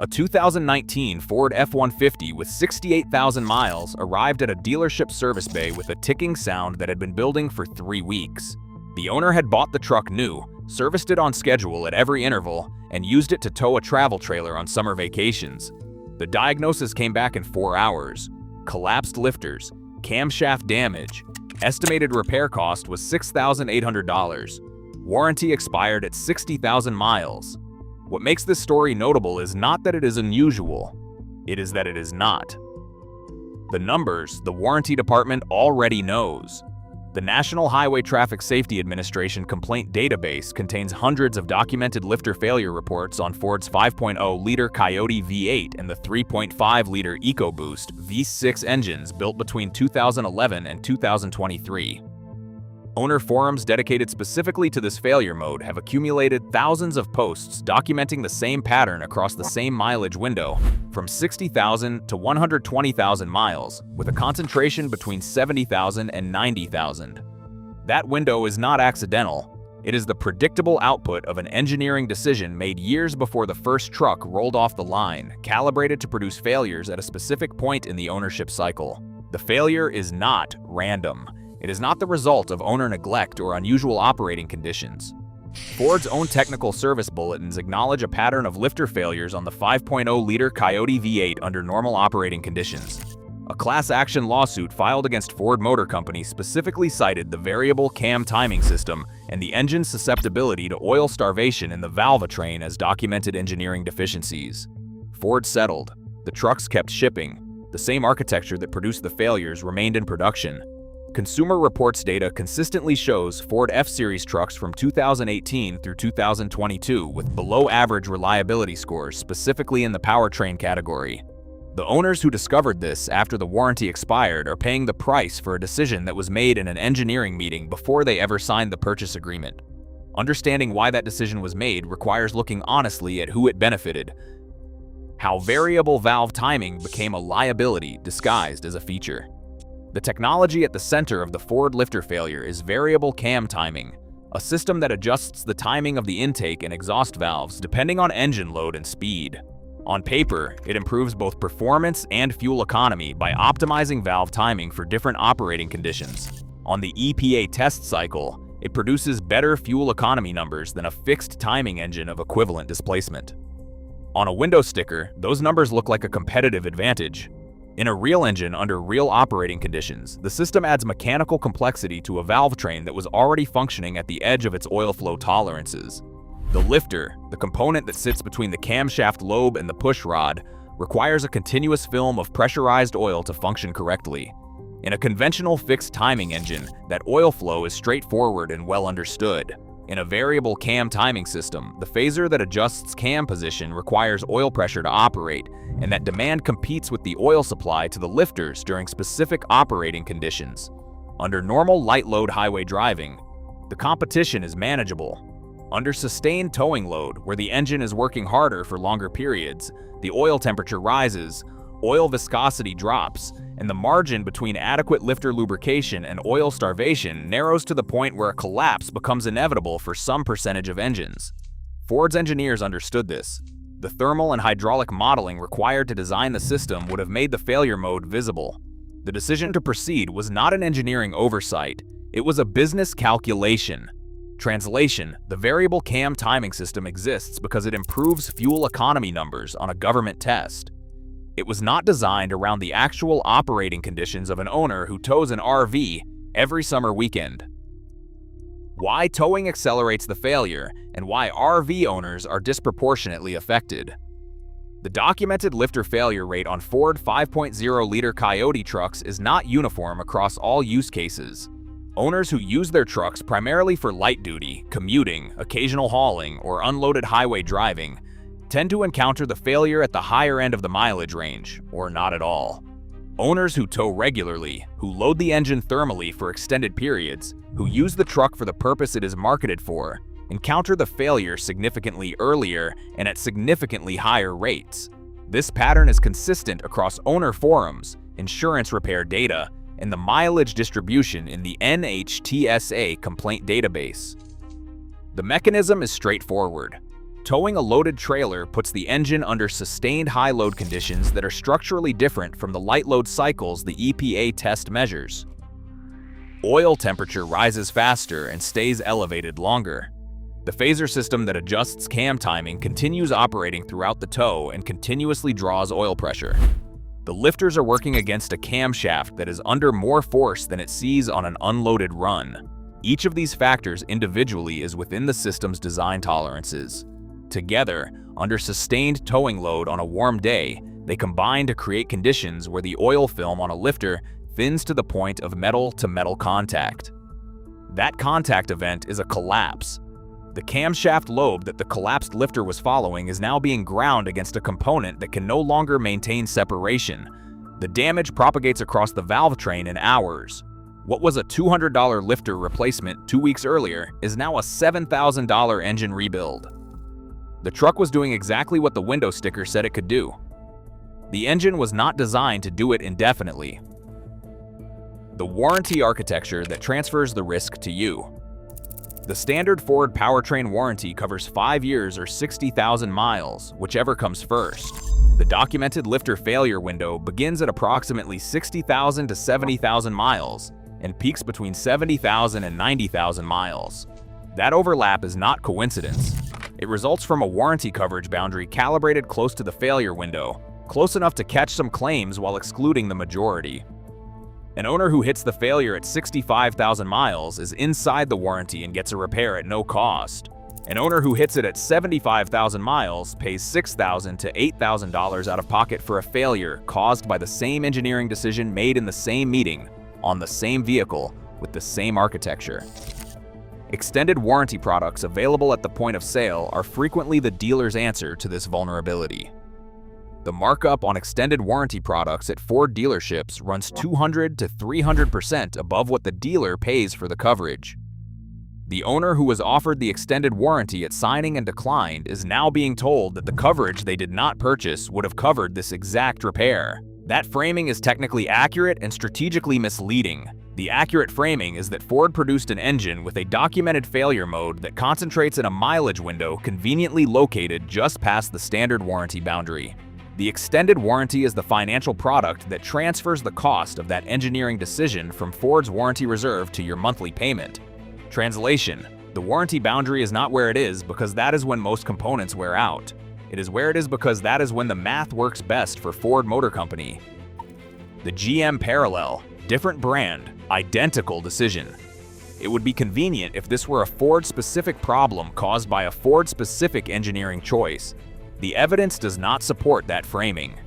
A 2019 Ford F-150 with 68,000 miles arrived at a dealership service bay with a ticking sound that had been building for 3 weeks. The owner had bought the truck new, serviced it on schedule at every interval, and used it to tow a travel trailer on summer vacations. The diagnosis came back in 4 hours. Collapsed lifters, camshaft damage. Estimated repair cost was $6,800. Warranty expired at 60,000 miles. What makes this story notable is not that it is unusual, it is that it is not. The numbers the warranty department already knows. The National Highway Traffic Safety Administration complaint database contains hundreds of documented lifter failure reports on Ford's 5.0-liter Coyote V8 and the 3.5-liter EcoBoost V6 engines built between 2011 and 2023. Owner forums dedicated specifically to this failure mode have accumulated thousands of posts documenting the same pattern across the same mileage window, from 60,000 to 120,000 miles, with a concentration between 70,000 and 90,000. That window is not accidental. It is the predictable output of an engineering decision made years before the first truck rolled off the line, calibrated to produce failures at a specific point in the ownership cycle. The failure is not random. It is not the result of owner neglect or unusual operating conditions. Ford's own technical service bulletins acknowledge a pattern of lifter failures on the 5.0-liter Coyote V8 under normal operating conditions. A class action lawsuit filed against Ford Motor Company specifically cited the variable cam timing system and the engine's susceptibility to oil starvation in the valve train as documented engineering deficiencies. Ford settled. The trucks kept shipping. The same architecture that produced the failures remained in production. Consumer Reports data consistently shows Ford F-Series trucks from 2018 through 2022 with below-average reliability scores, specifically in the powertrain category. The owners who discovered this after the warranty expired are paying the price for a decision that was made in an engineering meeting before they ever signed the purchase agreement. Understanding why that decision was made requires looking honestly at who it benefited. How variable valve timing became a liability disguised as a feature. The technology at the center of the Ford lifter failure is variable cam timing, a system that adjusts the timing of the intake and exhaust valves depending on engine load and speed. On paper, it improves both performance and fuel economy by optimizing valve timing for different operating conditions. On the EPA test cycle, it produces better fuel economy numbers than a fixed timing engine of equivalent displacement. On a window sticker, those numbers look like a competitive advantage. In a real engine under real operating conditions, the system adds mechanical complexity to a valve train that was already functioning at the edge of its oil flow tolerances. The lifter, the component that sits between the camshaft lobe and the push rod, requires a continuous film of pressurized oil to function correctly. In a conventional fixed timing engine, that oil flow is straightforward and well understood. In a variable cam timing system, the phaser that adjusts cam position requires oil pressure to operate, and that demand competes with the oil supply to the lifters during specific operating conditions. Under normal light load highway driving, the competition is manageable. Under sustained towing load, where the engine is working harder for longer periods, the oil temperature rises, oil viscosity drops, and the margin between adequate lifter lubrication and oil starvation narrows to the point where a collapse becomes inevitable for some percentage of engines. Ford's engineers understood this. The thermal and hydraulic modeling required to design the system would have made the failure mode visible. The decision to proceed was not an engineering oversight, it was a business calculation. Translation: the variable cam timing system exists because it improves fuel economy numbers on a government test. It was not designed around the actual operating conditions of an owner who tows an RV every summer weekend. Why towing accelerates the failure, and why RV owners are disproportionately affected. The documented lifter failure rate on Ford 5.0-liter Coyote trucks is not uniform across all use cases. Owners who use their trucks primarily for light duty, commuting, occasional hauling, or unloaded highway driving tend to encounter the failure at the higher end of the mileage range, or not at all. Owners who tow regularly, who load the engine thermally for extended periods, who use the truck for the purpose it is marketed for, encounter the failure significantly earlier and at significantly higher rates. This pattern is consistent across owner forums, insurance repair data, and the mileage distribution in the NHTSA complaint database. The mechanism is straightforward. Towing a loaded trailer puts the engine under sustained high load conditions that are structurally different from the light load cycles the EPA test measures. Oil temperature rises faster and stays elevated longer. The phaser system that adjusts cam timing continues operating throughout the tow and continuously draws oil pressure. The lifters are working against a camshaft that is under more force than it sees on an unloaded run. Each of these factors individually is within the system's design tolerances. Together, under sustained towing load on a warm day, they combine to create conditions where the oil film on a lifter thins to the point of metal-to-metal contact. That contact event is a collapse. The camshaft lobe that the collapsed lifter was following is now being ground against a component that can no longer maintain separation. The damage propagates across the valve train in hours. What was a $200 lifter replacement 2 weeks earlier is now a $7,000 engine rebuild. The truck was doing exactly what the window sticker said it could do. The engine was not designed to do it indefinitely. The warranty architecture that transfers the risk to you. The standard Ford powertrain warranty covers 5 years or 60,000 miles, whichever comes first. The documented lifter failure window begins at approximately 60,000 to 70,000 miles and peaks between 70,000 and 90,000 miles. That overlap is not coincidence. It results from a warranty coverage boundary calibrated close to the failure window, close enough to catch some claims while excluding the majority. An owner who hits the failure at 65,000 miles is inside the warranty and gets a repair at no cost. An owner who hits it at 75,000 miles pays $6,000 to $8,000 out of pocket for a failure caused by the same engineering decision made in the same meeting, on the same vehicle, with the same architecture. Extended warranty products available at the point of sale are frequently the dealer's answer to this vulnerability. The markup on extended warranty products at Ford dealerships runs 200 to 300% above what the dealer pays for the coverage. The owner who was offered the extended warranty at signing and declined is now being told that the coverage they did not purchase would have covered this exact repair. That framing is technically accurate and strategically misleading. The accurate framing is that Ford produced an engine with a documented failure mode that concentrates in a mileage window conveniently located just past the standard warranty boundary. The extended warranty is the financial product that transfers the cost of that engineering decision from Ford's warranty reserve to your monthly payment. Translation: the warranty boundary is not where it is because that is when most components wear out. It is where it is because that is when the math works best for Ford Motor Company. The GM parallel, different brand, identical decision. It would be convenient if this were a Ford-specific problem caused by a Ford-specific engineering choice. The evidence does not support that framing.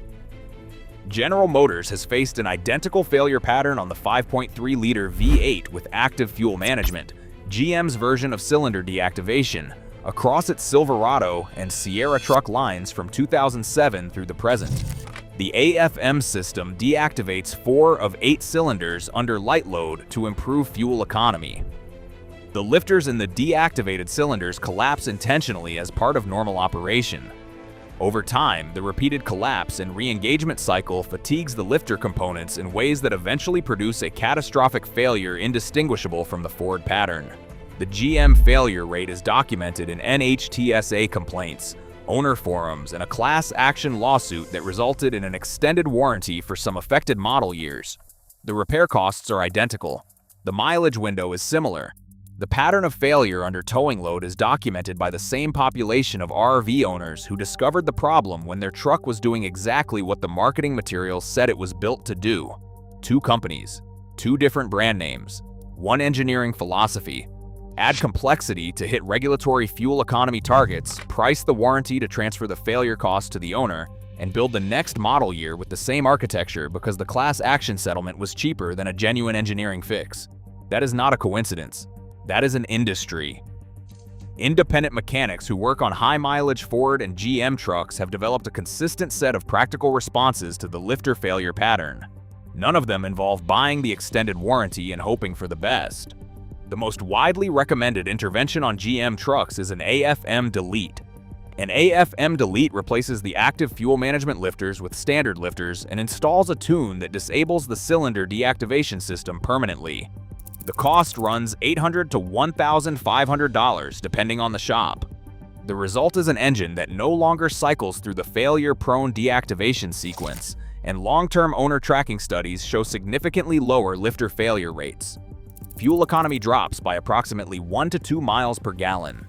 General Motors has faced an identical failure pattern on the 5.3-liter V8 with active fuel management, GM's version of cylinder deactivation, across its Silverado and Sierra truck lines from 2007 through the present. The AFM system deactivates 4 of 8 cylinders under light load to improve fuel economy. The lifters in the deactivated cylinders collapse intentionally as part of normal operation. Over time, the repeated collapse and re-engagement cycle fatigues the lifter components in ways that eventually produce a catastrophic failure indistinguishable from the Ford pattern. The GM failure rate is documented in NHTSA complaints, owner forums, and a class action lawsuit that resulted in an extended warranty for some affected model years. The repair costs are identical. The mileage window is similar. The pattern of failure under towing load is documented by the same population of RV owners who discovered the problem when their truck was doing exactly what the marketing materials said it was built to do. 2 companies, 2 different brand names, 1 engineering philosophy. Add complexity to hit regulatory fuel economy targets, price the warranty to transfer the failure cost to the owner, and build the next model year with the same architecture because the class action settlement was cheaper than a genuine engineering fix. That is not a coincidence. That is an industry. Independent mechanics who work on high-mileage Ford and GM trucks have developed a consistent set of practical responses to the lifter failure pattern. None of them involve buying the extended warranty and hoping for the best. The most widely recommended intervention on GM trucks is an AFM delete. An AFM delete replaces the active fuel management lifters with standard lifters and installs a tune that disables the cylinder deactivation system permanently. The cost runs $800 to $1,500 depending on the shop. The result is an engine that no longer cycles through the failure-prone deactivation sequence, and long-term owner tracking studies show significantly lower lifter failure rates. Fuel economy drops by approximately 1 to 2 miles per gallon.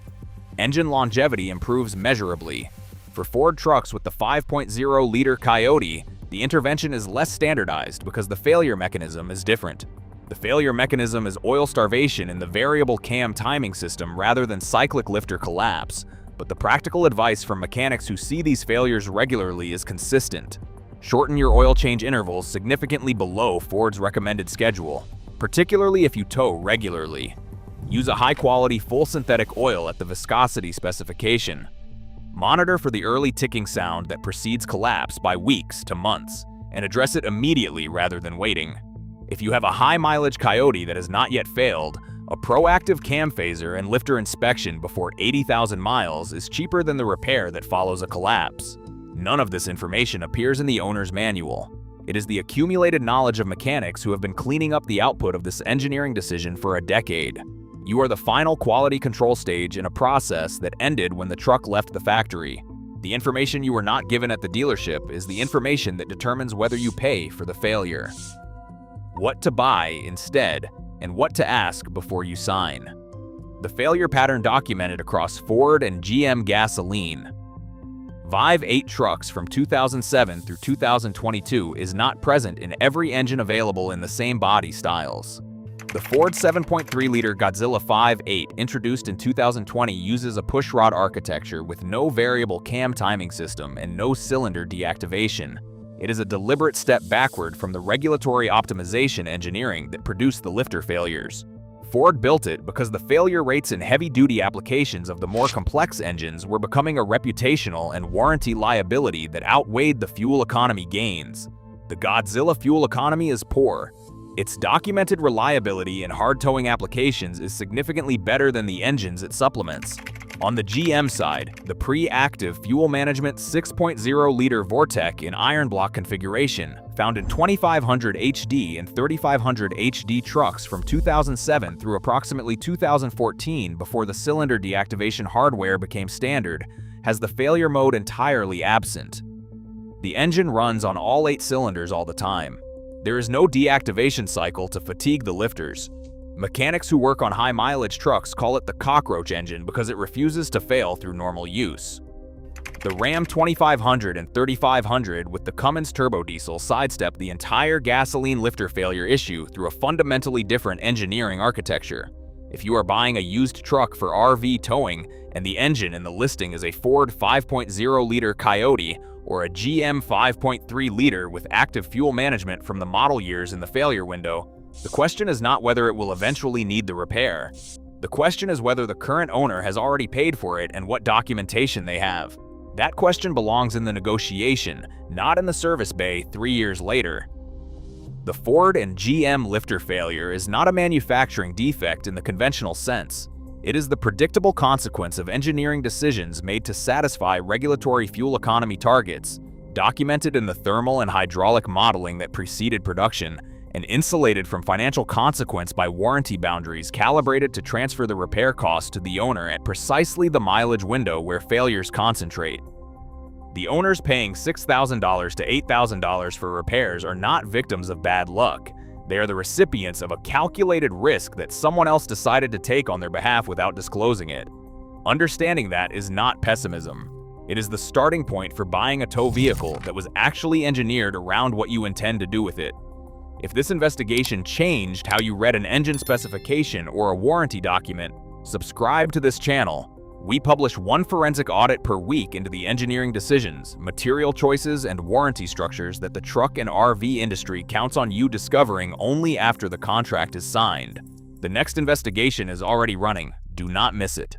Engine longevity improves measurably. For Ford trucks with the 5.0-liter Coyote, the intervention is less standardized because the failure mechanism is different. The failure mechanism is oil starvation in the variable cam timing system rather than cyclic lifter collapse, but the practical advice from mechanics who see these failures regularly is consistent. Shorten your oil change intervals significantly below Ford's recommended schedule, particularly if you tow regularly. Use a high-quality full synthetic oil at the viscosity specification. Monitor for the early ticking sound that precedes collapse by weeks to months, and address it immediately rather than waiting. If you have a high-mileage Coyote that has not yet failed, a proactive cam phaser and lifter inspection before 80,000 miles is cheaper than the repair that follows a collapse. None of this information appears in the owner's manual. It is the accumulated knowledge of mechanics who have been cleaning up the output of this engineering decision for a decade. You are the final quality control stage in a process that ended when the truck left the factory. The information you were not given at the dealership is the information that determines whether you pay for the failure. What to buy instead, and what to ask before you sign. The failure pattern documented across Ford and GM gasoline. Vive 8 trucks from 2007 through 2022 is not present in every engine available in the same body styles. The Ford 7.3-liter Godzilla 5.8 introduced in 2020 uses a pushrod architecture with no variable cam timing system and no cylinder deactivation. It is a deliberate step backward from the regulatory optimization engineering that produced the lifter failures. Ford built it because the failure rates in heavy-duty applications of the more complex engines were becoming a reputational and warranty liability that outweighed the fuel economy gains. The Godzilla fuel economy is poor. Its documented reliability in hard towing applications is significantly better than the engines it supplements. On the GM side, the pre-active fuel management 6.0-liter Vortec in iron block configuration, found in 2500 HD and 3500 HD trucks from 2007 through approximately 2014 before the cylinder deactivation hardware became standard, has the failure mode entirely absent. The engine runs on all 8 cylinders all the time. There is no deactivation cycle to fatigue the lifters. Mechanics who work on high-mileage trucks call it the cockroach engine because it refuses to fail through normal use. The Ram 2500 and 3500 with the Cummins turbo diesel sidestep the entire gasoline lifter failure issue through a fundamentally different engineering architecture. If you are buying a used truck for RV towing and the engine in the listing is a Ford 5.0-liter Coyote or a GM 5.3-liter with active fuel management from the model years in the failure window, the question is not whether it will eventually need the repair. The question is whether the current owner has already paid for it and what documentation they have. That question belongs in the negotiation, not in the service bay 3 years later. The Ford and GM lifter failure is not a manufacturing defect in the conventional sense. It is the predictable consequence of engineering decisions made to satisfy regulatory fuel economy targets, documented in the thermal and hydraulic modeling that preceded production, and insulated from financial consequence by warranty boundaries calibrated to transfer the repair cost to the owner at precisely the mileage window where failures concentrate. The owners paying $6,000 to $8,000 for repairs are not victims of bad luck. They are the recipients of a calculated risk that someone else decided to take on their behalf without disclosing it. Understanding that is not pessimism. It is the starting point for buying a tow vehicle that was actually engineered around what you intend to do with it. If this investigation changed how you read an engine specification or a warranty document, subscribe to this channel. We publish 1 forensic audit per week into the engineering decisions, material choices, and warranty structures that the truck and RV industry counts on you discovering only after the contract is signed. The next investigation is already running. Do not miss it.